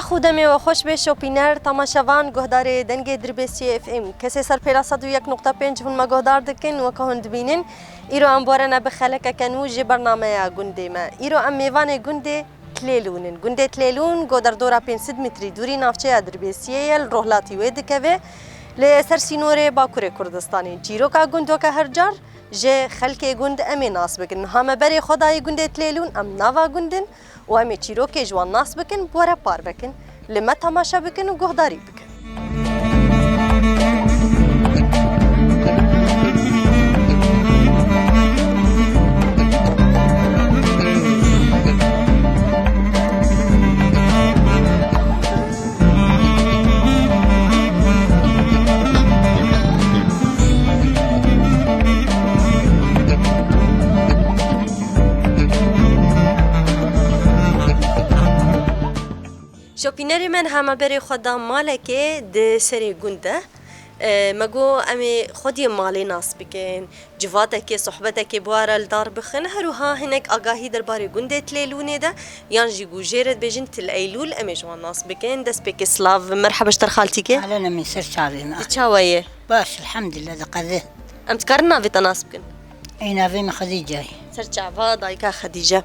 خودمی و خوش به شوپینر تماشاوان گهدار دنگ دربیسی اف ام کسی سر پیلا 101.5 هون ما گهدار دکن و که هند بینن ایرو ام بارنا بخلک کنو جی برنامه گنده ما ایرو ام میوان گنده تلیلونن گنده تلیلون گودر دورا 500 متری دوری نافچه دربیسیه روحلاتی وید که لسر سینور باکور کردستانی جیرو که گندو که هر جار جه خلک گند امی ناس بکن همه بری خدای گنده تلیلون ام نوا گندن و امی چیرو که جوان ناس بکن بوره پار بکن لما تماشا بکن و گهداری بکن شوپینری من همه بری خدا مالکه ده سری گنده مگو امی خودی مالی ناس بکن جواتك صحبتك بوارا الدار بخن هروها هناك آگاهی درباره گنده تلیلونه ده یانجی گوجرد بجن تل ایلول امی جوان ناس بکن دست بک سلاف مرحبا اشتر خالتيكي اهلا من سر شعبي تشاويه باش الحمد لله دقذه ام تكرنا في تناس بكن اي نافي من خديجه سر شعبا دايكا خديجه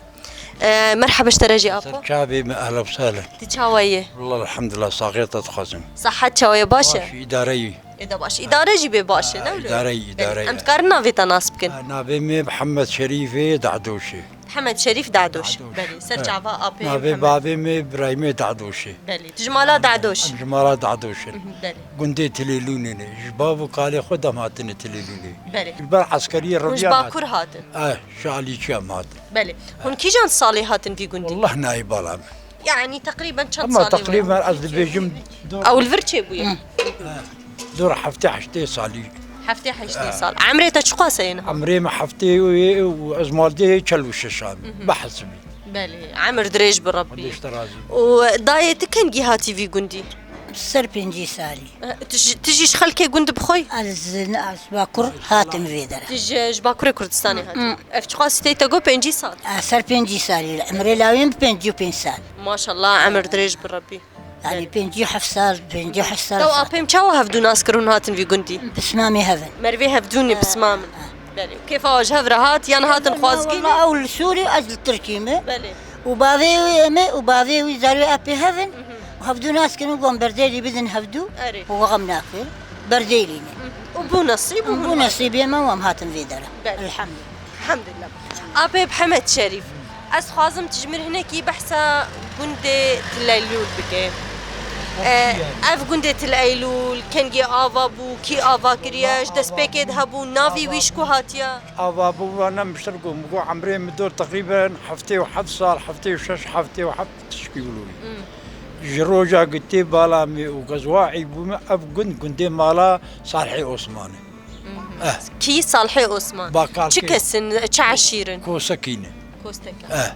مرحبا اشتراجي ابا شعبي اهلا وسهلا تشاويه والله الحمد لله صاغيطة خزم صحة تشاويه باشا باش إداري إذا باش إدارة جيبي باشا إداري أم تقارنا في تناس بكن نابي محمد شريفي دعدوشي محمد شريف دعدوش بلي سرجع بقى أبي نابي بابي إبراهيم دعدوشي بلي تجمالا دعدوش جمالة دعدوشي بلي قندي تليلوني جبابو قالي خدم هاتني تليلوني بلي جبال عسكرية مش الربيع باكر هاتن شالي شام هات بلي هون كي جان صالي هاتن في قندي والله نايب العام يعني تقريبا كم أما صالي تقريبا قصدي بيجم أو الفرتشي بويا دور حفتي حشتي صالي حفتي حشتي صال عمري تشقاسة هنا عمري ما حفتي وازمالتي تشلوش الشام بحسبي بلي عمر دريج بربي ليش ترازي ودايت كان جهاتي في قندي سر بنجي سالي تجيش خلكي قند بخوي الزن باكر هاتم فيدرا تجيش باكوري كردستاني هاتي افتقاسي تيتاقو بنجي صال سر بنجي سالي عمري لاوين بنجي بين سال ما شاء الله عمر دريج بربي يعني بنجي حفصال بنجي حفصال تو أبيم شوا هفدون أسكرون هاتن في قندي بسمامي هذا مرفي هفدوني بسمام بلي كيف أواجه هفرهات يان هاتن خوازقين والله أول سوري أجل تركيمة بلي وبعضي وزاري أبي هذن وهفدون أسكرون قوم برديلي بدن هفدو أري وغم ناكل برديلي وبو نصيب وبو نصيبي ما وام هاتن فيدرا بلي. الحمد الحمد لله أبي بحمد شريف أس خوازم تجمر هناكي بحثا قندي تلايلول بكي اف قندي تلايلول كنجي آفا بو كي آفا كرياش دس بيكيد هبو نافي ويشكو هاتيا أبو أنا مشتركوا مقو عمري مدور تقريبا حفتي وحد صار حفتي وشش حفتي وحد تشكيلوا لي جروجا قلتي بالامي وقزواعي بوما أف قندي مالا صالحي عثماني كي صالحي عثمان باكال چكسن چعشيرن كوسكينة كوستكا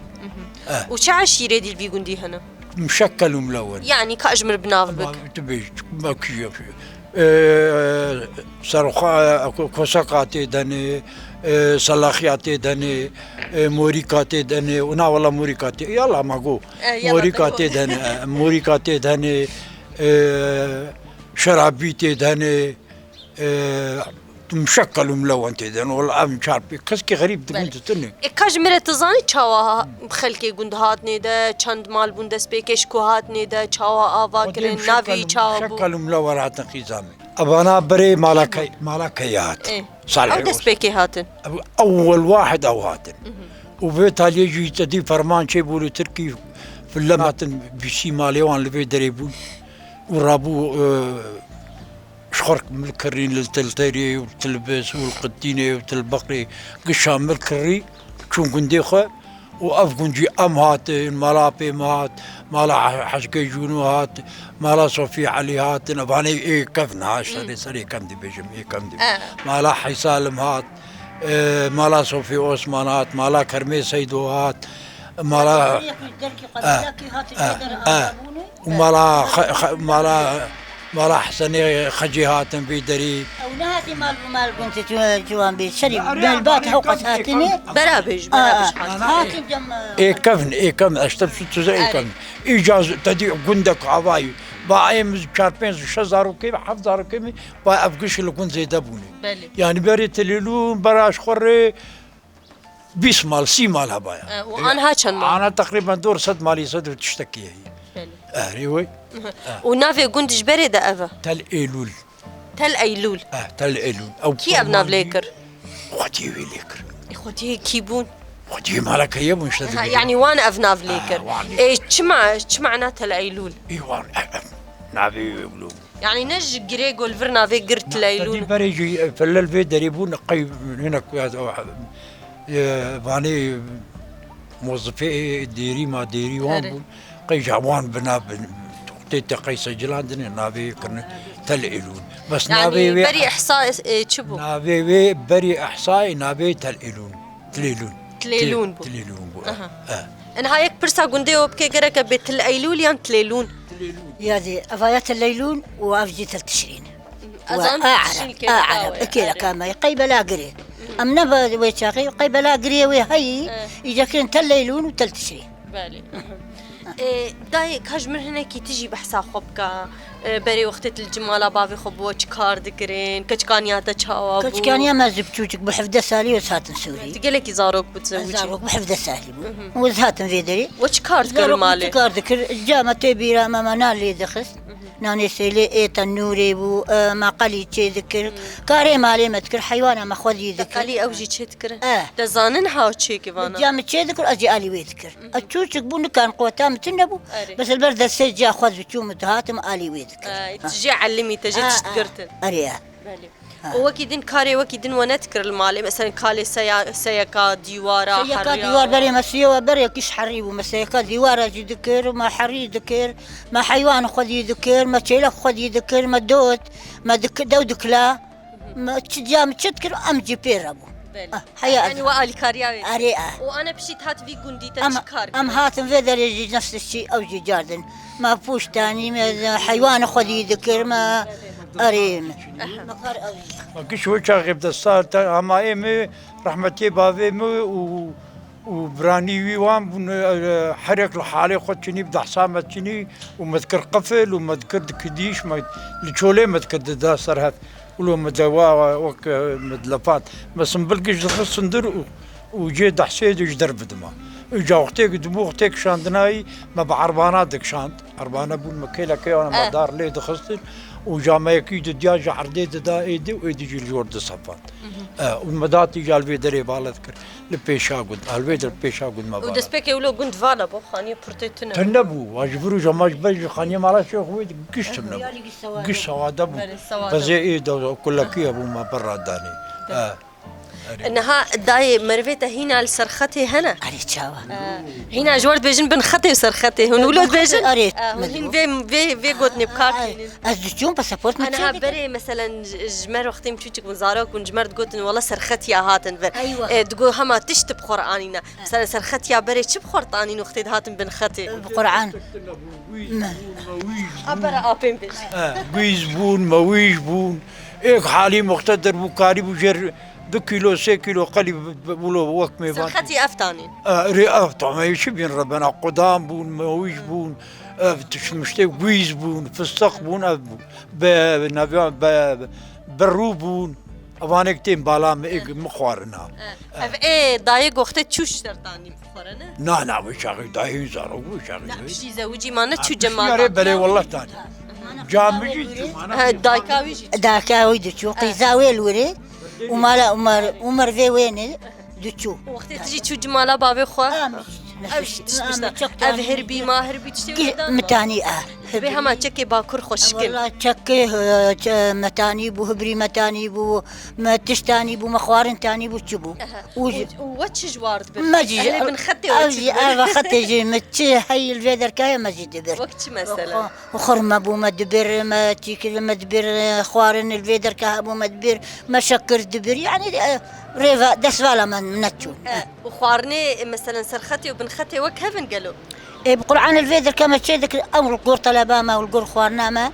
وچعشيرة دي البي قندي هنا مشكل وملون يعني كأجمر بناف بك تبي ما كيف سرخا كوسكاتي دني صلاحياتي دني موريكاتي دني ونا والله موريكاتي يلا ما جو موريكاتي دني موريكاتي دني شرابيتي دني مشكل وملون تيدن والله مش عارف كسكي غريب تقول تتني كاجمر تزاني تشاوا خلكي قند هاتني ده چند مال بوندس بيكش كو هاتني ده تشاوا آوا كرن نافي تشاوا بو مشكل وملون هاتن خيزامي أبانا بري مالكيات أو دس بيكي هاتن أول واحد أو هاتن وبيتالي يجي تدي فرمان شي بولو تركي في اللماتن بشي ماليوان اللي بيدريبون ورابو شخرك من الكرين للتلتيري والتلبس والقديني والتلبقري قشام من الكري شون قنديخة وأف قنجي أم هات مالابي مات مالا حشكي جونو هات مالا صوفي علي هات نباني إيه كفنا عشري سري كم دي بيجم إيه كم دي مالا حيسالم هات مالا صوفي عثمان هات مالا كرمي سيدو هات مالا ومالا مالا حسني خجيهات بيدري او نهاتي مال كنت جوان بيشري بالبات حوقت هاتني برابج هاتي جم اي كم اشتب ست زي كم ايجاز تدي عندك عواي بايم كاربين شزارو كيف حفظارو كيف با افقش اللي كنت زي دابوني بله يعني بري تليلون براش خري 20 مال 6 مال هبايا وانا هاتشن مال انا تقريبا دور صد مالي صد تشتكي هي ايوه ونافي قندش بريدة أفا تل ايلول تل أيلول تل ايلول او كي أبناف ليكر خوتي ويليكر إخوتي كيبون خوتي مالك هي مش يعني وانا أفناف ليكر واني. إيه شمعنا تل أيلول ايوان نابي يقولوا يعني نج جريجو الفرنا في قرت تدي ليلول بريجي فلل في دريبون قي هناك باني موظفي ديري ما ديري وان قي جوان بنا تقتي قي سجلان نابي كن تل ايلول بس يعني نابي بري إحصاء شبو نابي بري احصائي نابي تل ايلول تليلون بو تليلون بو أنا هايك برسا قندي وبكي جرك بتل أيلول يعني تليلون يا دي افايات الليلون وافجي تشرين أظن اعرف اكيد كما قيبه لا قري ام نبا ويشاقي قيبه لا قري وهي يجا كن تليلون وتلتشرين بالي داي كاج من هنا كي تجي بحسا خبكا بري وقت الجمالة بافي خبوة كار دكرين كشكانياتا تشاوا كنت كان يا ما زبتوك بحفظ سالي وساتن سوري تقلك زاروك بتزوجي زاروك بحفظ سالي وزهاتن في دري كار دكر مالي كار دكر جامة تبيرا ما منال دخس ناني سيلي اي تنوري بو ما قالي تشي ذكر كاري مالي ما تذكر حيوانا ما خذي ذكر قالي اوجي تشي تذكر اه دزانن هاو تشي كيفانا جامة تشي ذكر اجي الي ويذكر اتشوشك بون كان قوتا متنبو بس البرد السيد جا خذ بتشوم تهاتم الي ويذكر تجي علمي تجي تذكرتن اريا وكيدن كاري وكيدن ونذكر المالي مثلا كالي سيكا ديوارا سيكا ديوار بري مسيوا بري كيش حريبو مسيكا ديوارا جي ذكر ما حري ذكر ما حيوان خذي ذكر ما تشيلك خذي ذكر ما دوت ما دو دكلا ما تجام تذكر ام جي بيرابو حياة يعني وقالي كارياوي اريا وانا بشيت هات في قندي ام تشكار هاتم في ذا يجي نفس الشيء او جي جاردن ما فوش تاني ما حيوان خذي ذكر ما اريم ما كيش وجه غيب دستار اما ايمي رحمتي بافي مو وبراني ويوان حرك لحالي خدشني بدا حسامتشني ومذكر قفل ومذكر دكديش ما لشولي مذكر داسر هات ولو مدوا وك مدلفات بس مبلقش دخل صندر وجي دحسيد وجدر بدما اجا وقتك دمو وقتك شاندناي ما بعربانات دك شاند عربانه بون مكيله كي انا ما دار لي دخلت وجا ما يكيد دياج عرديد دا ايدي وايدي جي الجورد صفات والمدات يجا الفي دري بالذكر لبيشا قد الفي بيشا قد ما ودس بك يقولوا قند فالا بو خاني بروتيتنا تنبو واجبرو جماج بج خاني مالا شيخ ويد قش تنبو قش سوادبو فزي ايدو كل كي ابو ما برا داني انها داي مرفيتا هنا السرختي هنا اري تشاوا هنا جوارد بيجن بن ختي وسرختي هون ولود بيجن اريت هون في قوتني بكارتي ازجون باسبورت انا بري مثلا جمر وقتي مشيتك بنزارك ونجمر تقول والله سرختي يا هاتن أيوة. تقول هما تشتب قرانينا مثلا سرختي يا بري تشب قرطانين وقتي هاتن بن ختي بقرعان ابرا ابين بيج قويز بون مويش بون ايك حالي مقتدر بوكاري بوجر 2 كيلو 6 كيلو قلي بولو وقت ميفان سرختي افتانين رئة طعمة يشبين ربنا قدام بون مويش بون مشتي قويز بون فستق بون برو بون اوانك تيم بالا مخوارنا ايه دايق وقتي تشوش سرطاني بخورنا نا وشاغي دايين زارو وشاغي لا بشي زوجي ما نتشو يا جمال بلي والله تاني جامجي دايكاوي جي داكاوي دتشو قيزاوي الوري ومالا عمر في وين دتشو وقت تجي تشو جمالا بابي خو افش هربي ما هربي تشتي متاني بها ما تشكي باكر خوشكل والله تشكي متاني بو هبري متاني بو ما تشتاني بو مخوارن تاني بو تشبو واتش جوارد مجي بن خدي واتش خدي متشي هي الفيدر كاي مجي دبر وقت مثلا وخرمه بو مدبر ما تيكل مدبر خوارن الفيدر كهبو مدبر ما شكر دبر يعني ريفا دسوالا من نتشون وخوارني مثلا سرختي وبن ختي وكهفن قالوا بقرعان الفيدر كما تشي ذكر امر القور طلباما والقور خوارناما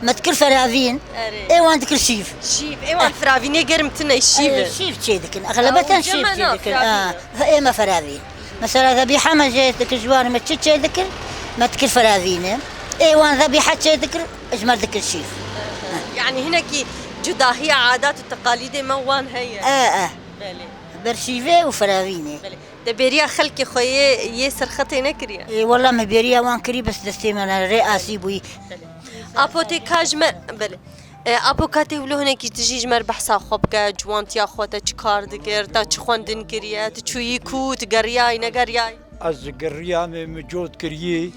ما تكر فراذين أري. ايوان تكر شيف شيف ايوان فرافيني قرمتنا الشيف شيف تشيدكن اغلبتها شيف وجمعنا تشيدكن فراذين. اما فراذين مثلا ذبيحه ما جيتك جوار ما تشيدكن ما تكر فراذين ايوان ذبيحه تشيدكن اجمل ذكر شيف يعني هنا كي جداهية عادات وتقاليد موان هي بلي برشيفه وفراذيني بلي دبيريا خلكي خويا يسر خطي نكريا اي والله ما بيريا وان كري بس دستي من رئاسي بوي ابوتيكاج بلي ابوكاتي ولو هنا كي تجي جمر بحسا خوبكا جوانتيا خوتا چكار دكر تا چخوندن كريا تشوي كوت قرياي نقرياي از قريامي مجود كريي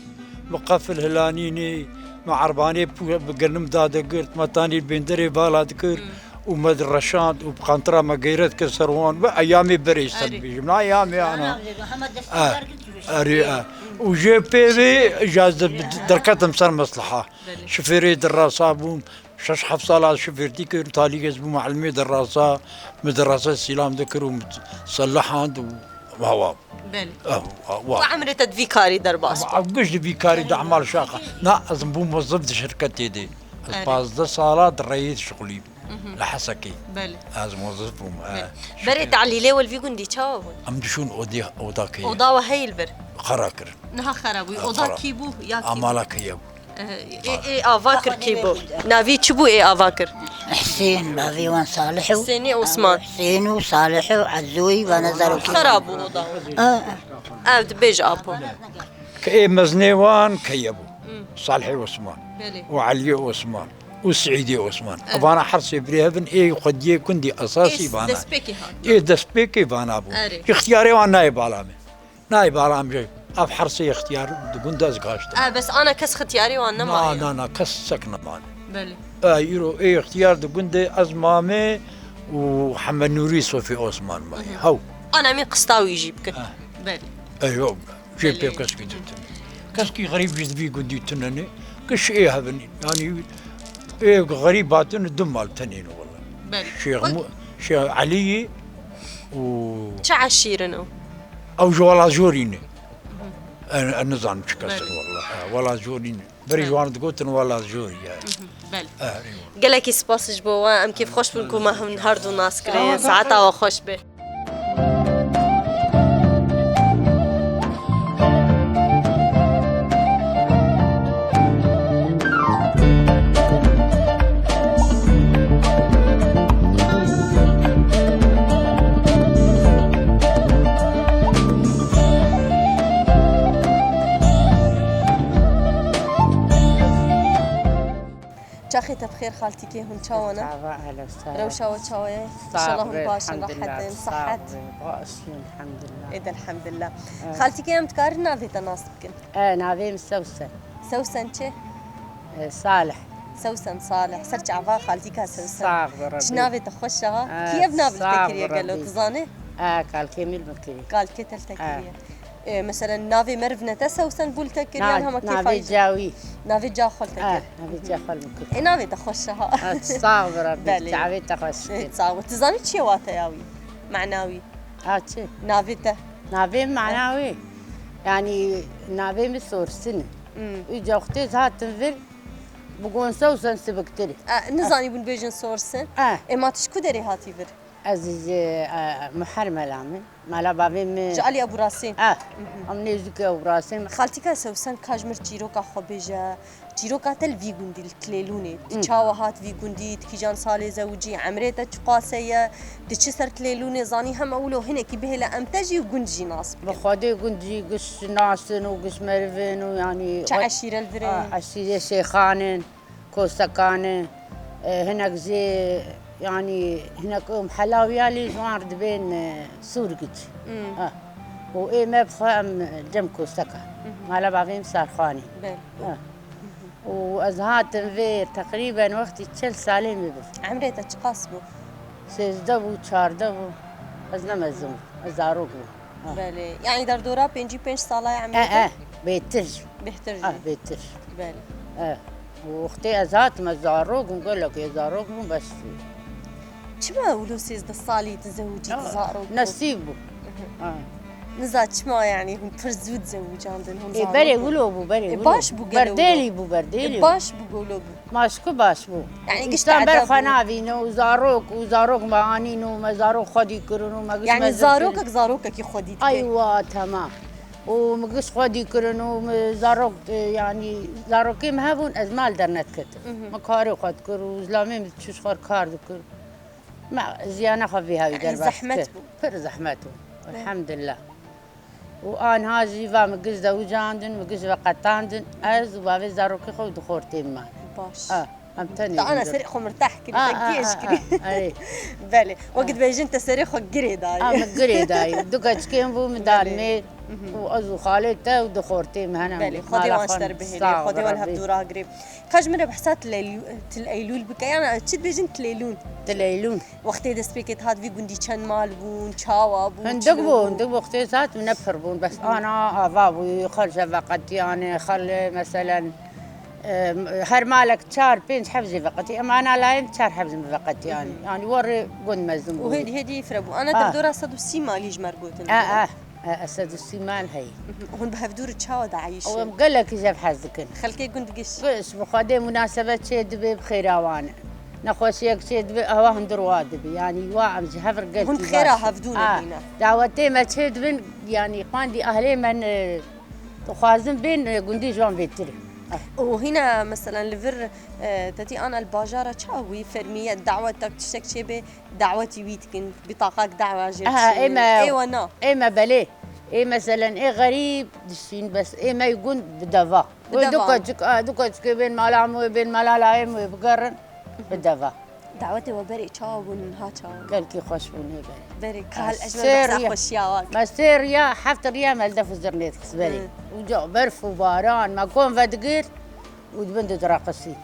مقفل هلانيني مع عرباني بقرنم دادا قرت متاني البندري بالا ذكر ومد الرشاد وبقنطرة ما قيرت كسروان ايامي بريستن بيجي من ايامي انا اري وجي بي في جاز دركات مسار مصلحه شفيري دراسه بوم شش حفصالات شفير ديك تالي يزبو معلمي دراسه مدرسه السلام ذكر وصلحان وهو بلي وعمري تدفيكاري درباس قش بيكاري دا اعمال شاقه لا ازم بو موظف شركتي دي باز ده صالات رئيس شغلي لحسكي بلي از موظفهم بري تعليلي والفيكون دي تشاو ام دشون اودي اوداكي اوضا وهي البر خراكر نها خرابوي اوضا كيبو يا كيبو امالك يا اي افاكر كيبو نافي تشبو اي افاكر حسين بافي وان صالح حسيني عثمان حسين وصالح وعزوي ونزلوا خرابو اوضا دبيج ابو كاي مزنيوان كيبو صالحي وعثمان بلي وعلي وعثمان وسعيدي وعثمان ابانا حرصي بريهبن اي قد يكون دي اساسي بانا دسبيكي هاد اي دسبيكي بانا ابو أري. اختياري وانا نايب علامه نايب علامه جاي اب حرصي اختيار دقون داز قاشت بس انا كس ختياري وانا لا ما لا كسكنا معنا بلي يرو اي اختيار دقون دي ازمامي وحمد نوري صوفي عثمان معي هو انا مين قسطاوي يجيبك بلي ايوه جيب بيب كسكي كسكي غريب جد بي قدي تنني كش ايه هذني يعني ايه غريبات الدم مال تنين والله بلي شيخ علي و تعشيرنا او ولا زوريني النظام تكسر والله ولا زوريني بري جوان تقولن ولا زوري بلي قال لك سباس جبوا ام كيف خوش بنكم ما هم هاردو ناس كري ساعتها وخوش به شاخيتها بخير خالتي كي هون تشاونا روشة وتشاوية ان شاء الله هم باشا راحتين صحت الحمد لله اذا الحمد لله خالتي كي متكار نافي تناسبكن نافي سوسن سوسن تشي صالح سوسن صالح سرج عفا خالتي كا سوسن صاغ شنافي تخشها كيف نافي تكريه قالوا تزاني قال كيميل مكري قال كتل تكريه مثلا نافي مرفنة سوسن بول تكريه انها كيف نافي جاوي نافي جا خل تكريه نافي جا خل مكري نافي تخشها صاغ ربي تعبي تخش صاغ تزاني تشي واتياوي معناوي تشي نافيته نافي معناوي يعني نافي مسور سنه اجا اختي زهات تنفر بقون سوسن سبكتري نزاني بن بيجن سورسن ما تشكو دري هاتي فر عزيز محرمة العمل مالا بابي جعلي ابو راسين امني زكي ابو راسين خالتي كا سوسن كاجمر جيروكا خبيجا جيروكا تل في غوندي الكليلوني تشاو هات في غوندي تكيجان صالي زوجي عمريتا تقاسيه تشسر كليلوني زاني هم اولو هنا كي بهلا امتجي غوندي ناس بخودي غوندي قش ناسن وقش مرفين ويعني عشيره الفرين عشيره شيخانن كوسكانن هناك زي يعني هناك حلاوية لي جوار بين سورقت وايه ما بخام جمكو سكا مالا باغيم سارخاني وازهات تنفير تقريبا وقتي تشل سالين بس عمري تقاسبو سيزدبو تشاردبو ازنم الزم ازاروكو بالي يعني دردورا بنج صالة عمري بيترج بيحترج بيترج بالي واختي ازهات ما زاروك نقول لك يا زاروك بس شما ولو سيز الصالي تزوجي تزارو نسيبه نزات ما يعني هم فرزود زوجاندن هم ای بری ولو بو بری ولو باش بو گلو بردیلی بو بردیلی باش بقولوا بو ماشکو باش بو يعني قشت گشتن بر عذاب بو. خناوین و زاروک معانین و مزاروک خودی کرن و مگش يعني مزرتن. زاروكك كي خديت ايوه تمام ومقش خودي كرن وزاروك يعني زاروكي مهبون ازمال درنت كت مكاري خد كر وزلامي متشوش خار كار ذكر ما زيانه خفي هاي يعني دربا زحمته. فر زحمته الحمد لله وان هاجي فا مقش زوجاندن مقش وقتاندن از وبابي زاروكي خو دخورتي ما باش امتني انا سريخو مرتاح كري تكيش كري اي بالي وقت بيجي انت سريخو قري داي مقري داي دوكاتش كيم بو مدار ميت وازو خالته ودخورتي مهنا بالي خدي وانشتر بهلي خدي والها بدورا قريب كاج مرة بحسات تلايلول بك يعني تشد بيجن تليلون تليلون وقت دست بيكت هاد في قندي كان مال بون شاوا بون هندق بو اختيسات منفر بون بس انا افابو خل شفقتي يعني خل مثلا هر مالك شار بين حفظي فقتي اما انا لايم شار حفظي فقتي يعني وري قند مزم وهدي يفربو انا دردورا صدو سيما ليج مرقوتن اسد السيمان هي هون بهفدور تشاو دا عايش وقال لك اذا بحزكن خلكي قند قش بس بخدي مناسبة شيد بخيراوان نخوشيك شيد هوا هندر وادبي يعني واعم جهفر قلت هون خيرا هفدونا هنا دعوتي ما تشهد بين يعني قاندي اهلي من تخازن بين قندي جوان بيتري وهنا مثلا لفر تتي انا الباجاره تشاوي فرميه دعوتك تشتك شبه دعوتي ويتكن بطاقك دعوه جيت ايوه نا ايما بلي اي مثلا اي غريب دشين بس اي ما يقول بدفا دوكا بين مالام وبين ملالعيم وبقرن بدفا دعوتي وبري تشاون ها تشاون قالكي خوش بوني بري كهال اجمل بس خوش ياواك ماستر يا حفتر يا مالدف الزرنيت خسبري وجو برف وباران ما كون فدقير ودبند تراقصي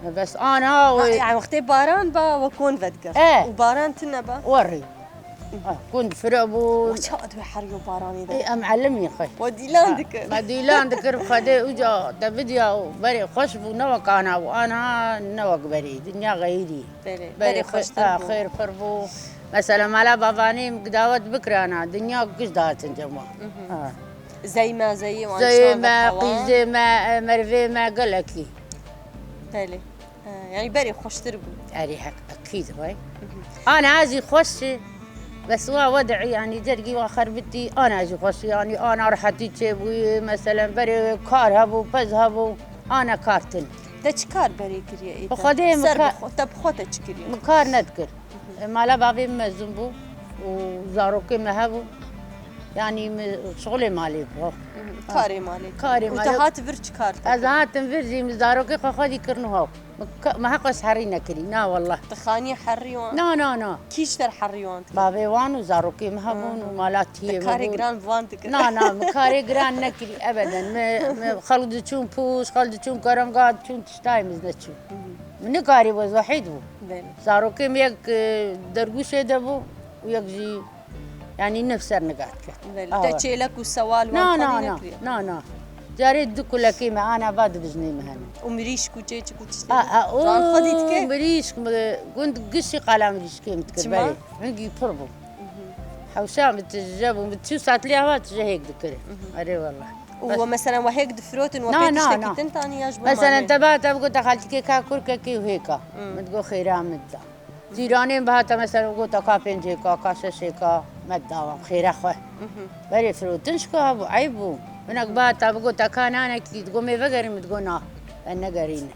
بس انا يعني وقت باران با وكون فدقر وباران تنبا وري كنت فرقبو وشاد حريو باراني ده اي معلمني خي وديلان ذكر ما ديلان ذكر خدي وجا دفيديا بري خوش بو نوك انا وانا نوك بري دنيا غيري بري خوش خير فربو مثلا مالا باباني مقداوت بكره انا دنيا قش دات جمع زي ما زي ما قيزي ما مرفي ما قلكي بالي يعني بري خوش تربو اريحك اكيد باي انا عايزي خوش بس هو وضعي يعني جرقي واخر بدي انا اجي خوش يعني انا رحتي تشيبوي مثلا بري كار هبو بز هبو انا كارتن تشكار بري كريا ايه وخدي طب خوته تشكري مكار نذكر مالا بابي مزنبو وزاروكي مهبو يعني شغلي مالي بو كاري مالي وتهات برج كارت ازهات برجي مزاروكي خدي كرنوها ما حقس حرينا كري نا والله تخاني حريوان نا كيش تر حريوان بابي وان وزاروكي مهبون ومالاتي كاري جران فان تكر نا مكاري جران نكري ابدا ما خلد تشون بوش خلد تشون كرنقاد تشون تشتاي مزنتشو من كاري بس وحيد بو زاروكي يك درغوش دبو ويجي يعني نفسر نقعد كده تشيلك والسوال نا جاري دكو لكي معانا بعد بزني مهنا ومريش كوتشيك وتشتغل خديت كيف مريش كنت قشي قال مريش كيف متكبري عندي فربو حوشام بتجاب وبتشو ساعات لي هوا تجهيك ذكري اري والله ومثلا وهيك دفروت وبيتشتكي تنتاني يجبر مثلا تبعت ابغى دخلت كي كاكور كي وهيك متقول خيرا مدة جيراني بهاتا مثلا بقول تكا بنجيكا كاششيكا مدة خير اخوه بري فروتنش كابو عيبو منك بهاتا بقول تكا انا كي تقول مي فقري متقول نا انا قرينا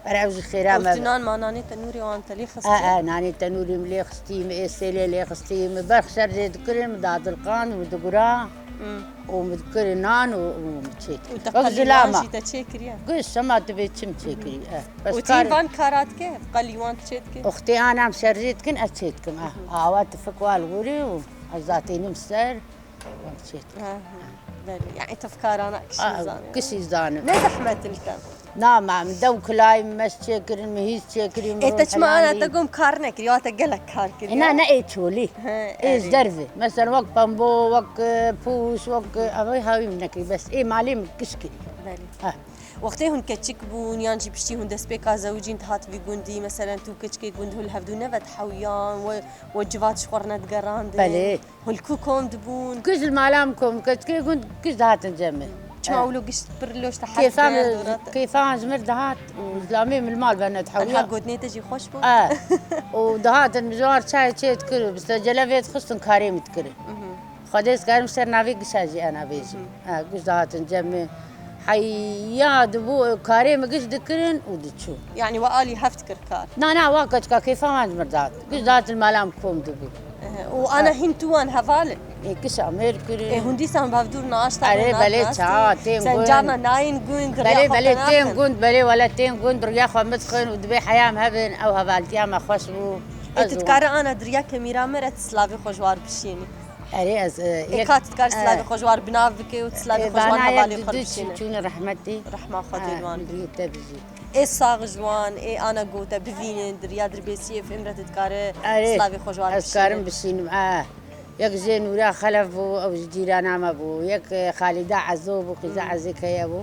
برعوز خيرا ما تنان ما ناني تنوري وانت لي خستي ناني تنوري ملي خستي ميسيلي لي خستي مبرخشر زيد كريم داد القان ودقرا ومذكر نان ومشيت وتقلي تشكري قش ما تبي تشكري بس وتيفان كارات كيف قال وان تشتكي اختي انا مشريتكن اتشيتكم اوات فكوال غوري وعزاتيني مسر ومشيت يعني تفكار انا كشي زانه ليه زحمه الكم نعم عم دوكلاي مش تشكري مهيز تشكري انت ما انا تقوم كارنك ريوات قالك كار كري انا نقيتولي ايش درفي مثلا وقت بامبو وقت بوش وقت ابي هاوي منك بس ايه معلم كشكري بله وقتی هون کچک بون یان جی پشتی هون دست بکا زوجین تهات وی گوندی مثلا تو کچکی گوند هول هفدو نفت حویان و جوات شخورنت گراند بله. هول کو کم دبون كز المعلمكم كي قلت كز دهات نجمع چما اولو گشت برلوش تحت كيف زمر دهات وزلامي من المال بنا الها تحويا گودنی تجی خوش بود ودهات المزوار شاي شي تكرو بس جلافيت خصن كاريم تكرو خديس كارم سر نافي قشاجي انا بيجي قش دهات نجمع حيا دبو كاريم قش دكرن ودتشو يعني وقالي هفت كركار نا واقع كيف ما زمر دهات قش دهات المعلمكم دبو وانا هنتوان هفال كش امير كري هندي سام بافدور ناشتا أري بلي تا تيم سنجارنا ناين گوند بلي تيم گوند بلي ولا تيم گوند ريا خمس خن ودبي حيام هبن او هبالتيا ما خوش بو تتكار انا دريا كميرا مرت سلافي خوشوار بشيني أري از كات تتكار سلافي خوشوار بنافكي وتسلافي خوشوار هبالي خربشيني شون رحمتي رحمة خاطروان تبزي اي صاغ جوان اي انا قوتا بفينين دريا دربيسي في امرة تتكار سلافي خوشوار اسكارم بشين معاه يك زين ولا خلف او جيرانا ما بو يك خالده عزوب وقزا عزيك يا ابو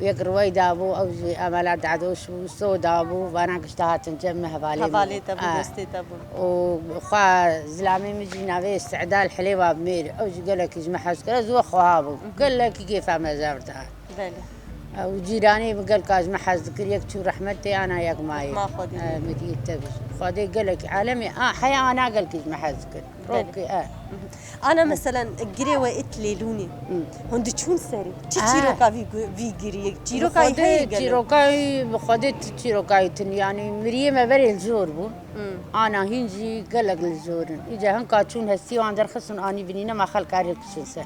ويك رويدا ابو او امالات عدوش وسودا ابو وانا قشتها تنجمع هبالي تبو دستي تبو وخا زلامي مجينا في استعدال حليوه بمير او قال لك يجمع حسكر زو خوابو قال لك كيف ما زارتها بله وجيراني قال كاز ما حذكر يك شو رحمتي انا ياك ماي ما خدي مدي تبز خدي قال لك عالمي حيا انا قال كيز ما حذكر روكي انا مثلا جري وقت ليلوني هند شون سري تشيروكا في جري تشيروكا هي تشيروكا خدت تشيروكا يعني مريم بري الزور بو انا هنجي قال لك الزور اجا هنكا تشون هسي وعند رخص اني بنينا ما خلق عليك شنسه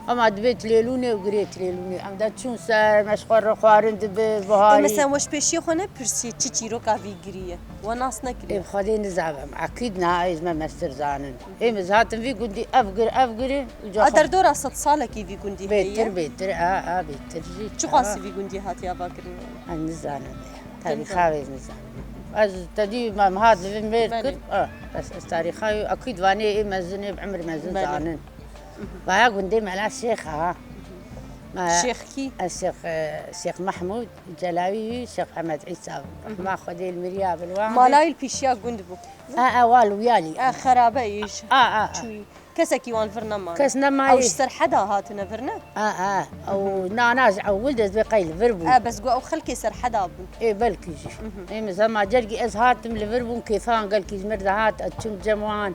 اما دبيت ليلوني وقريت ليلوني ام دا تشون سر مشخور خوارند بهاري مثلا واش بيشي خونه برسي تشيروكا في جري وناس نكري خدي نزعم اكيد نايز ما مستر زانن اي مزهات في قندي افقر ادر دور صد صالك في قندي هي بيتر بيتر شو قاسي في قندي هات يا باكر النزانه تاريخاوي نزانه از تدي ما هذا في ميركر بس تاريخاوي اكيد واني مزني بعمر مزن زانن ويا قندي مع الشيخ الشيخ كي الشيخ محمود الجلاوي الشيخ محمد عيسى ما خدي المرياب الواحد مالاي البيشيا قندبو والو ويالي خرابه ايش شوي كسكي وان فرنا ما كسنا ما او سر حدا هاتنا فرنا او ناناز او ولد بقيل فربو بس او خلكي سر حدا بو اي بلكي اي مثلا ما جرقي ازهاتم لفربو كيفان قال كي زمر هات اتشم جموان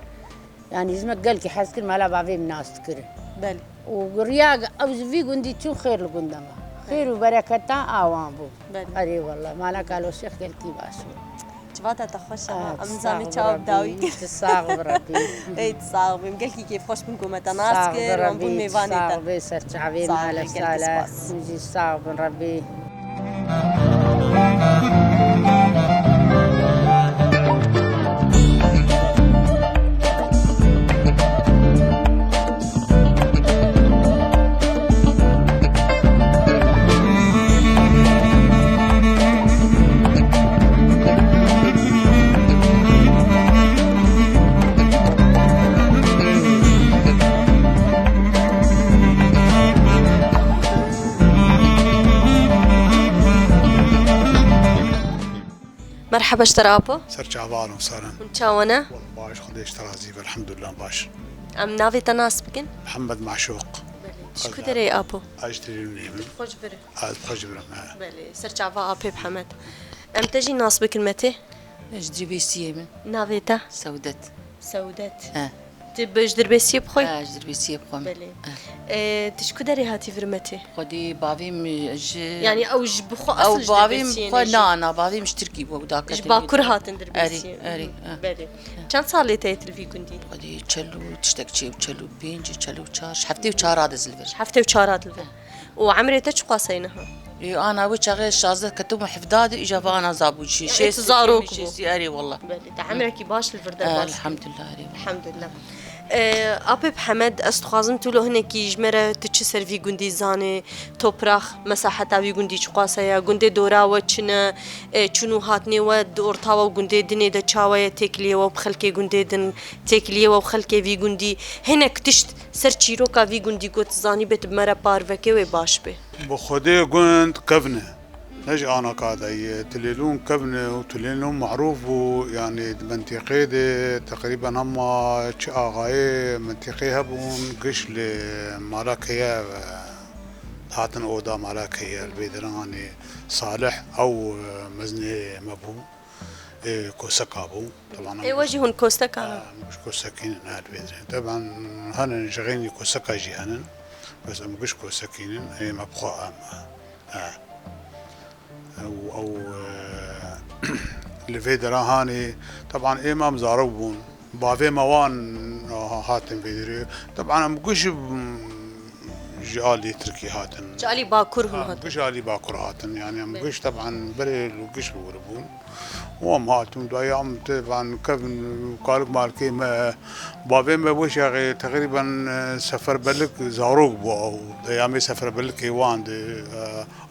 يعني زمك قال كي حاسكر مالا بافي الناس تكره بل ورياق او في قندي تشو خير لقندما خير وبركته اوان بو اري والله مالا قالوا الشيخ قال كي باسو جواتا تخشها امزامي تشاو داوي تصاغ بربي اي تصاغ قال كي كيف خوش منكم متناسكر وانبون ميفاني تا بيسر تعبين على سالا نجي صاغ بن ربي مرحبا اشترابو سرجعبان وسهلا ونشاونا والله باش خديش ترازيب الحمد لله باش ام نافي تناس بكن محمد معشوق شكو دري ابو اجتري منيم خوش بري خوش برم بلي سرجعبا ابي محمد ام تجي ناس بكن متى جدربي سيمن نافيتا سودت سودت تبج دربسي بخوي جدربي سيب قوم بلي تشكو دري هاتي فرمتي خدي بافيم يعني اوج بخو او اصل بافيم لا بافيم اشتركي بوداك باكر هاتن دربسي اري بلي كان صار لي تيتل في كنتي خدي تشلو تشتكشي وتشلو بينجي تشلو تشارش حفتي وشارات الزلفر حفتي وشارات الفر وعمري تشقى قاسينها انا وشغل شازه كتب حفداد اجابه انا زابوشي شيء تزاروك اري والله بلي تعمرك باش الفردة الحمد لله اري الحمد لله أبي بحمد أستخازم تلو هناكي جمرة تتشسر في جندي زاني توبراخ مساحة في جندي شقاسية جندي دورا وتشنا شنو هاتني ود أرتاوا وجندي دني دا شاوية تكلية وبخلكي جندي دن تكلية وبخلكي في جندي هناك تشت سرچيروكا في جندي قوت زاني بيت بمرة بارفكي وباش به بخدي قنت كفنه نجي أنا قاعدة تليلون كفنه وتليلون معروف يعني منطقة دي تقريبا هم شاغاي منطقة هبون قش لمراكية هاتن أودا مراكية البيدراني صالح أو مزني مبو كوسكابو طبعا أي وجهن كوستا كانوا مش كوسكين هاد البيدرين طبعا هنا شغالين كوسكا جيهانا بس مش كوسكين هي مبخاء او الفيدرا هاني طبعا ايه ما مزاربون بافي موان هاتن فيدري طبعا مقش جالي تركي هاتن جالي باكرهم هذا جالي باكر هاتن يعني مقش طبعا بري وقش بوربون وهم هاتون دايام طبعا كفن قالك مالكي ما بافي ما بوش يا تقريبا سفر بلك زاروق بو او دايام سفر بلك وان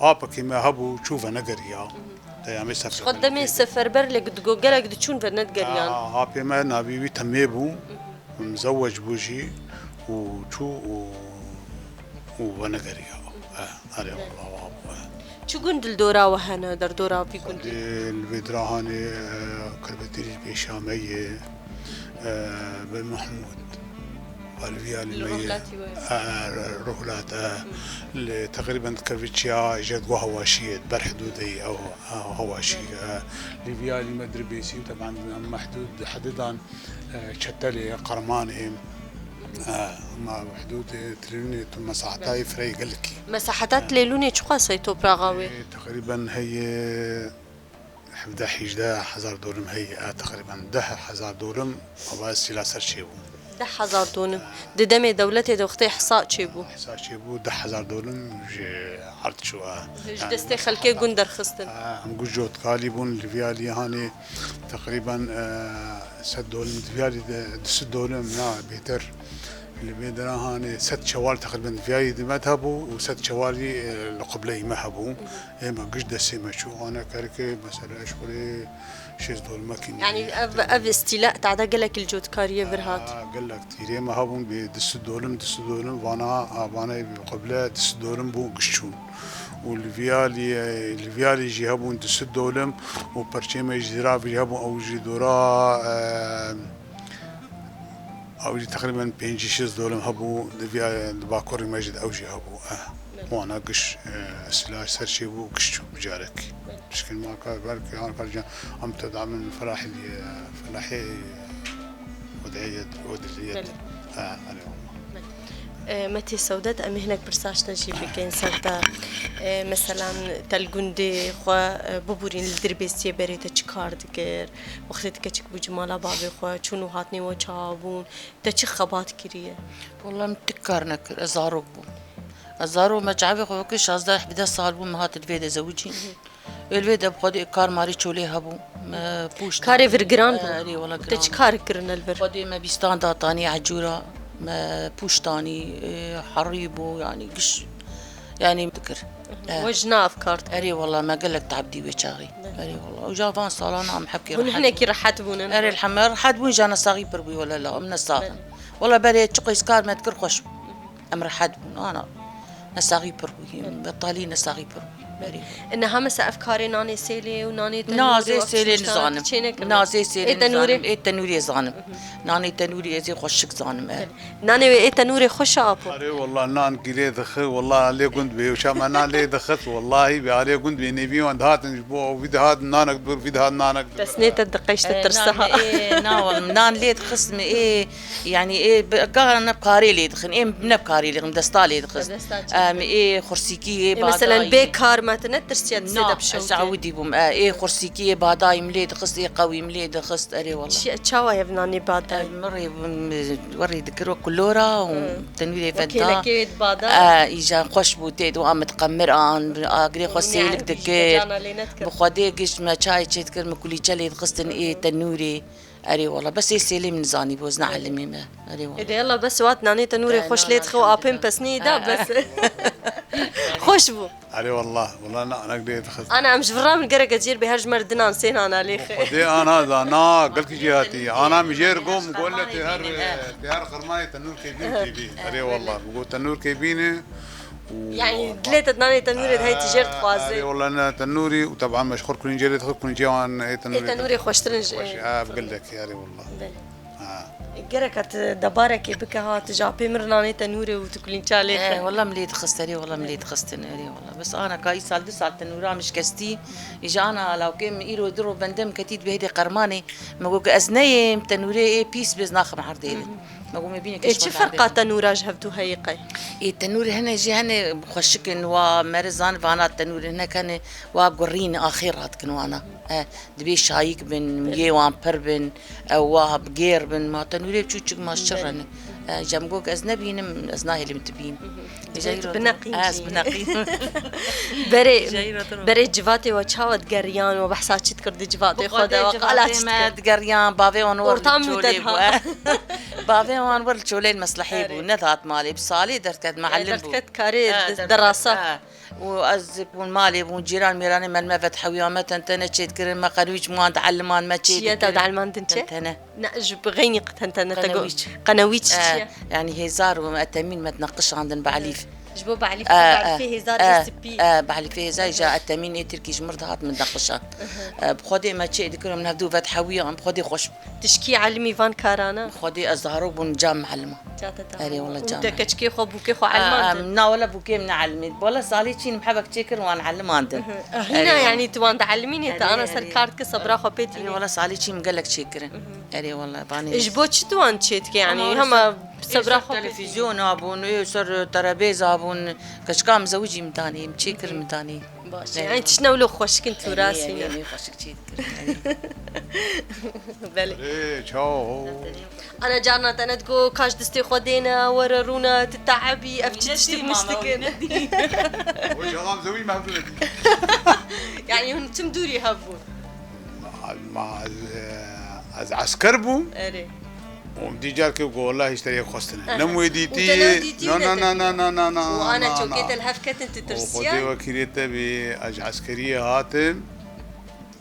ابا كيما هبو تشوف نقريا دايام سفر قدامي السفر برلك تقولك تشون فرنت قريان ابي ما نبي تميبو مزوج بوجي وشو ونقريا هذا والله شو قند الدورا وهنا در دورا في قند الفيدرا هاني كربتيري بشامية بن محمود الفيال رهلات تقريبا كربتشيا جد هواشية بر حدودي او هواشي الفيال ما ادري بيسي طبعا محدود حددا شتلي قرمانهم ما بحدود تريني مساحتها فري قلكي مساحتات ليلوني شو قاسي توبراغاوي تقريبا هي 11,000 دورم هي تقريبا 10,000 دورم وبس لا سر شيبو 10,000 دورم دمي دولتي دوختي حصاء شيبو حصاء شيبو 10,000 دورم عرض شو دستي خلكي قندر خستن هم جوت قالبون الفيالي هاني تقريبا 6 دورم الفيالي 6 دورم لا بيتر اللي بيدنا هاني 6 شوال تقريبا فياي دي مذهبوا و6 شوالي القبلي مهبوا ما قش دسي ما شو انا كاركي مثلا اشوري شيز دول ماكين يعني اب استيلاء تعدا قالك الجود كاريه برهات قال لك تيري ما هبون بدس دولم وانا قبله دس دولم بو قشون والفيالي يجي هبون دس دولم وبرشيمه يجرا بيهبون او جدورا او تقريبا 5-6 دولم هبو باكور ماجد اوجي هبو وانا قش سلاح سرشي بو قشو بجارك مشكل ما كان بالك انا فرجع عم تدعم من فلاحي ودعية ودلية متى سودات أمي هناك برساش نجي بكين سردا مثلا تلقندي خوا ببورين الدربيسية بريتا تشكار دكير وقتك كتشك بجمالا بابي خوا شنو هاتني وشابون تشي خبات كريه والله متكرنك ازارو ازارو ما جعبي خو كش ازدح بدا صالبو ما هات الفيدا زوجين الفيدا بخدي كار ماري تشولي هبو ما بوش كاري فرجران اري والله تشكار كرنا الفر خدي ما بيستان داطاني عجوره ما بوشتاني حريبو يعني قش يعني مذكر وجنا افكار اري والله ما قال لك تعبدي وشاغي اري والله وجافان صالون عم حكي ونحن كي رحتبونا اري الحمار رحتبون جانا صاغي بربي ولا لا من الصاغن والله بالي تشقي سكار ما تكر خوش ام رحتبون انا نساغي بربي بطالين نساغي بربي انها مسا افكاري ناني سيلي وناني نازي سيلي نزانم نازي سيلي تنوري اي تنوري زانم ناني تنوري ازي خوشك زانم ناني اي تنوري خوش ابو اري والله نان قلي دخل والله علي كنت بي وشام انا لي دخلت والله بعلي كنت بي نبي وند هات نجبو في هاد نانك دور في هاد نانك تسنيت الدقيش تترسها ايه ناول نان لي دخسم ايه يعني ايه بقى بقاري لي دخن ايه بنبقاري لي دستالي دخس ايه خرسيكي مثلا بيكار ما تنترسيا تزيد بشوتي سعودي بوم ايه خرسيكي بعداي ملي دخست ايه قوي ملي دخست اري والله شي تشاوا يا بناني بعداي مري وري ذكروا كلورا وتنويري فدا كيت بعداي اجا خوش بوتيد وعم تقمر ان اقري خسيلك دكير بخدي قش ما شاي تذكر مكلي جلي دخستن ايه تنوري اري والله بس يسيلي من زاني بوز نعلمي ما اري والله إذا يلا بس وقت ناني تنوري خوش ليت خو أبين بس نيدا بس خوش بو علي والله انا قديت خذ أنا عم جبرا من قرق أجير بهرج مردنا نسينا أنا ليخ دي انا هذا انا قلت جهاتي انا مجير قوم قول له تهر قرماني تنور كيبين تي علي والله بقول تنور كيبيني يعني دليت ناني تنوري هاي تجير تخوازي والله انا تنوري وطبعا مشغول كل جريت خذ كل جوان تنوري خوش ترنج بقول لك يا والله قرقت دبارك بك ها تجابي مرناني تنوري وتكلين شاليخ والله مليت خستري والله مليت خستني اري والله بس انا كاي سال 9 تنورا مش كستي اجا انا لو كان ايرو درو بندم كتيت بهدي قرماني ما قولك ازنيه تنوري بيس بزناخ محردي ما قوم بينك ايش فرق تنورا جهبتو هيقي التنور هنا جي هنا خشكن ومرزان فانا التنور هنا كان وقرين اخيرات كانوا انا دبي شايك بن ميوان بربن او بغير بن ما تنوري بتشوك ما شرن جامجوك اجنبي نم ازناهي اللي متبين بنقي بنقي بري جواتي وشاوت قريان وبحسات شت كرد جواتي خدا وقالات ما قريان بافي ونور ورطام بافي ونور تشولين مصلحي بو نذات مالي بصالي درت معلم بو درت كاري دراسه وأزبون مالي بون جيران ميراني من ما فتحوا يوم تنتنا تشيت كرن ما قنويش ما تعلمان ما تشيت شيء تعلمان تنتي تنتنا نجب غيني تنتنا قنويتش يعني هزار ومأتمين ما تنقش عندنا بعليف جبو بعليف فيه هزار اس بي بعليف هزار جاء التمين يتركي جمرت هات من دقشان بخدي ما تشيت كرن من هدو فتحوا يوم بخدي خوش تشكي علمي فان كارانا بخدي أزهروا بون جام معلمة أري والله جام انت كشكي خو بوكي خو علمان نا ولا بوكي من علمي ولا صالي شي محبك تشكر وانا علم عندن هنا يعني توان تعلميني انت انا سركارت كصبرا خو بيتي يعني والله صالي شي مقلك تشكر اري والله باني اجبوتش توان تشيتك يعني هم صبرا خو تلفزيون ابون يسر ترابيزه ابون كشكام زوجي متاني متشكر متاني يعني تشنولو خوش كنت راسي يعني خوشك تشكر بلي ايه تشاو انا جارنا تنتقو كاش دستي خدينا ورونا تتعبي افتش تشتي مشتكن وش هذا مزوي ما بدي يعني هم تمدوري هبون مع عسكر بو اري ومدي جارك يقول والله اشتري خستنا نمو يديتي نا وانا شوكيت الهفكه انت وخدي ترسيا وكيلته باج عسكريه هاتم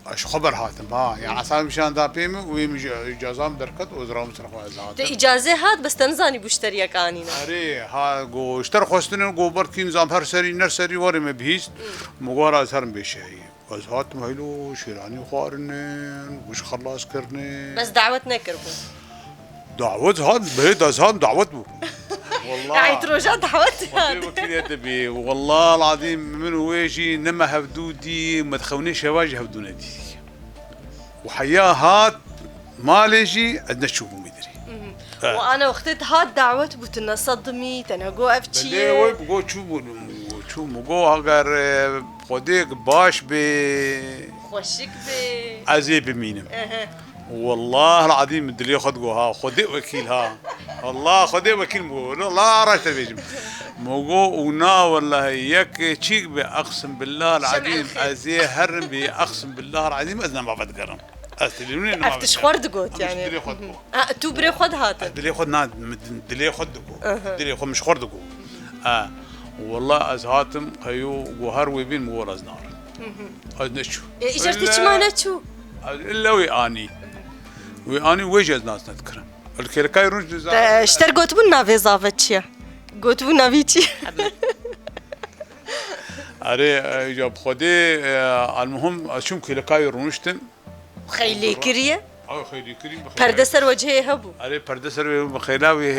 اش خبر هاتم ها يعني عصام مشان دابيم ويمج اجازام دركت وزرام سرخوا هاتم اجازه هات بس تنزاني بشتريا كانينا اري ها جو اشتر خستنا جو بركي نظام هر سري نرسري وري ما بهيست مغورا اثر بشي از هاتم هيلو شيراني خارنن وش خلاص كرني بس دعوتنا كربو دعوت هاد بهيد ازهان دعوت بو والله يعني تروجا دعوت وكيلته بي والله العظيم من ويجي نما هبدودي ما تخونيش هواجي هبدونا دي وحياه هات ما ليجي عندنا تشوفوا مدري وانا وقتت هاد دعوت بوتنا صدمي تنهجو افتشي بدي وي بقول شو مقو هاجر خديك باش ب خوشك ب عزيب مينم والله العظيم بدي ياخذ ها خدي وكيل ها والله خدي وكيل مو لا راح تبيجم موجو ونا والله يك تشيك اقسم بالله العظيم ازي هرم بي اقسم بالله العظيم اذن ما بتقرم استلمني ما افتش خورد قوت يعني بدي ياخذ تو بري خد هات بدي ياخذ ناد بدي ياخذ بدي ياخذ مش خورد والله ازهاتم هيو جوهر ويبين مو ازنار ازنشو اجرتي ما نتشو الا وياني ويجز ناس نذكر الكيركاي رنج اشتر قوت بنا في زافتشيا قوت بنا فيتي اري جاب خدي المهم اشوم كيركاي رنجتن خيلي كريه خيلي كريم بردسر وجهي هبو اري بردسر بخيلاوي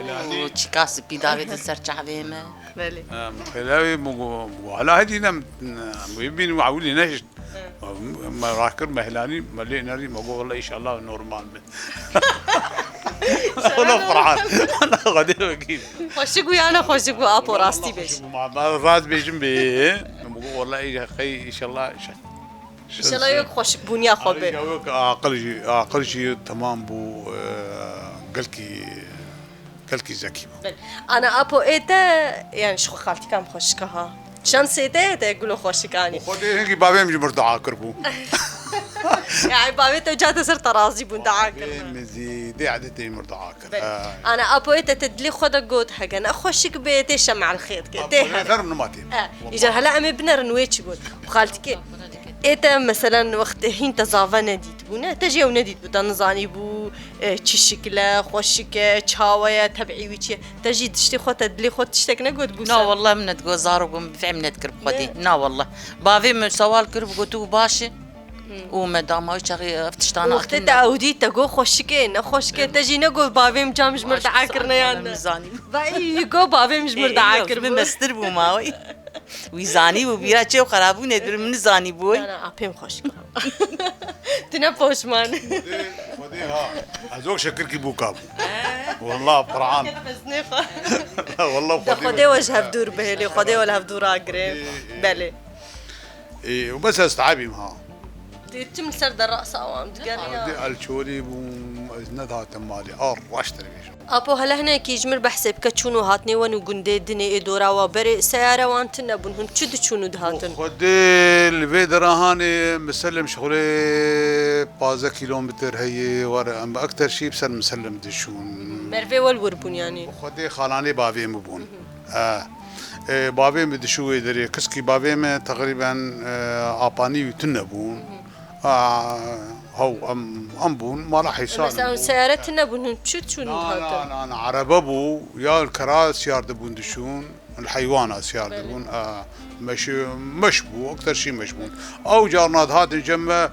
هلاني وتشكاس بيدافيد السرچاوي ما بلي خيلاوي مو على هدي نم ويبين معولي نجد ما راكر مهلاني ملي ناري ما والله ان شاء الله نورمال انا فرحان انا غادي وكيل خوشك ويانا خوشك وابو راستي بيش مع راس بيجم بي والله يا اخي ان شاء الله ان شاء الله يك خوشك بنيا خوبي اقل شيء تمام بو قلكي زكي انا ابو ايتا يعني شو خالتي كان خوشك ها شان سيته تقولوا خوشك اني خدي هيك بابي مش مرضى عاقربو يعني بابيت وجات سر طرازي بون دعاكر مزيدي عدتي مرضعاكر انا ابويت تدلي خدا جود حاجه انا اخشك بيتي شمع الخيط كده ثر من ماتين يجر هلا امي بنر نويتش بود وخالتك إيتا مثلا وقت هين تزافا نديت بونا تجي ونديت بودا نزاني بو تشي شكله خوشك تشاوية تبعي ويتشي تجي تشتي خو تدلي خو تشتك نقول بو نا والله من تقول زارو قم فعم نذكر بخدي نا والله بافي من سوال كرب قلتو باشي ومدام هاي شغي افتشتانا وقت تعودي تقول خوشكي نخوشك تجي نقول بافي مجامج مردعاكرنا يعني مزاني باي يقول بافي مش مردعاكر من مستر بو ماوي ويزاني وبيرا چه خرابو ندر من زاني بوي انا ابيم خوش تنا بوشمان خدي ها ازوق شكركي بوكاب والله فرعان والله خدي وجه بدور بهلي خدي ولا بدور اقرب بلي ايه وبس استعابي معها تم سرد الراس اوام دي الشوري وازندها تمالي راشتري ابو هلا هنا كيجمر بحسب كتشونو هاتني ونو غندي دني ادورا وبري سياره وانتنا بنهم تشد تشونو دهاتن خدي الفيدرا هاني مسلم شغلي 15 كيلومتر هي ورا اكثر شيء بسر مسلم دشون مرفي والوربون يعني خدي خالاني بافي مبون بابي بدشو يدري كسكي بابي من تقريبا اباني تنبون هو أمبون ما راح يصير مثلا سيارتنا بنهم تشون هاتن أنا عربابو يا الكراس ياردبون دشون الحيوانات ياردبون مشبو أكثر شيء مشبون أو جارنات هات جمع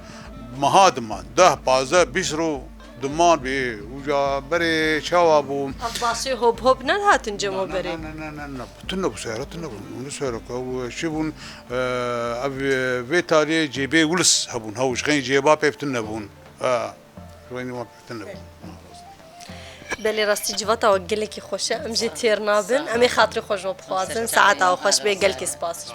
مهادمان ده بازا بيسرو دمان بي وجا بري شوابو أباسي هوب نهاتن جمع بري لا تنبو سيارة تنبو ونسيرك أو شيبون أبي فيتالي جيبي ولس هبون هوش غين جيبا بيف تنبون وين ما تنبون بلي راستي جواتا وقلكي خوشة أمجي تير نابن أمي خاطري خوش بخوازن ساعتها وخوش بي قلكي سباس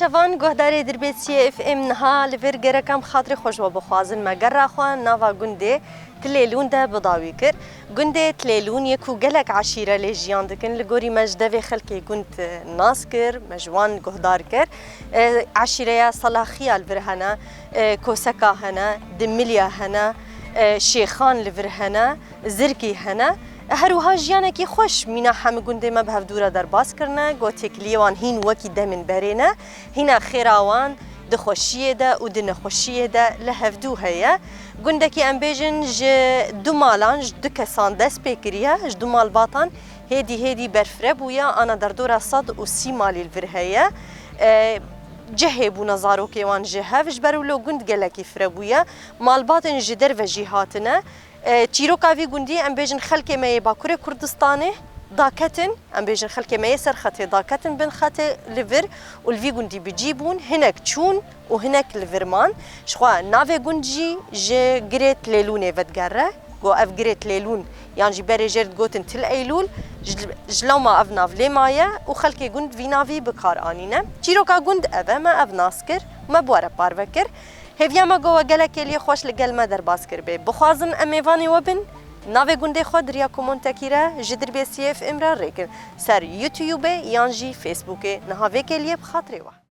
شوان گهداری دربیتی اف ام نها لور گرکم خاطر خوش و بخوازن مگر راخوان نوا گنده تلیلون ده بداوی کر گنده تلیلون یکو گلک عشیره لیجیان دکن لگوری مجدوی خلکی گند ناس کر مجوان گهدار کر عشیره صلاحی الور هنا کوسکا هنا دملیا هنا شیخان لور هنا زرکی هنا هروها جیانکی خوش مینا همه گنده ما به دورا در باز کرنه گوتیک لیوان هین وکی دمن برینه هینا خیراوان ده خوشیه ده و ده نخوشیه ده لهفدو هیا گنده کی ام بیجن ج دو مالان ج دو کسان دست پیکریه ج دو مال باتان هیدی برفره بویا آنا در دورا 130 مالی الور هیا جهه بو نظارو کیوان جهه وش برولو گند گلکی فربویا مال باتن جدر و جهاتنه چیروکاوی گوندی ام بیجن خلک مای باکوره کردستانه داکتن ام بیجن خلک مای سر خط داکتن بن خط لیور و الوی گوندی بجیبون هنک چون و هنک لیورمان شخوا ناوی گوندی ج گریت لیلونه ودگره گو اف گریت لیلون یعنی جی بری جرد گوتن تل ایلول جلوما اف ناو لیمایه و خلک گوند وی ناوی بکار آنینه چیروکا گوند اوه ما اف ناسکر ما بواره پاروکر هفیا ما گوه گلکی لی خوش لگل ما در باز کر بی بخوازن امیوانی وبن ناوی گنده خود ریا کومنتاکی را جدر بی سی اف ام را ریکن سر یوتیوب یانجی فیسبوک نهاوی کلیه بخاطره و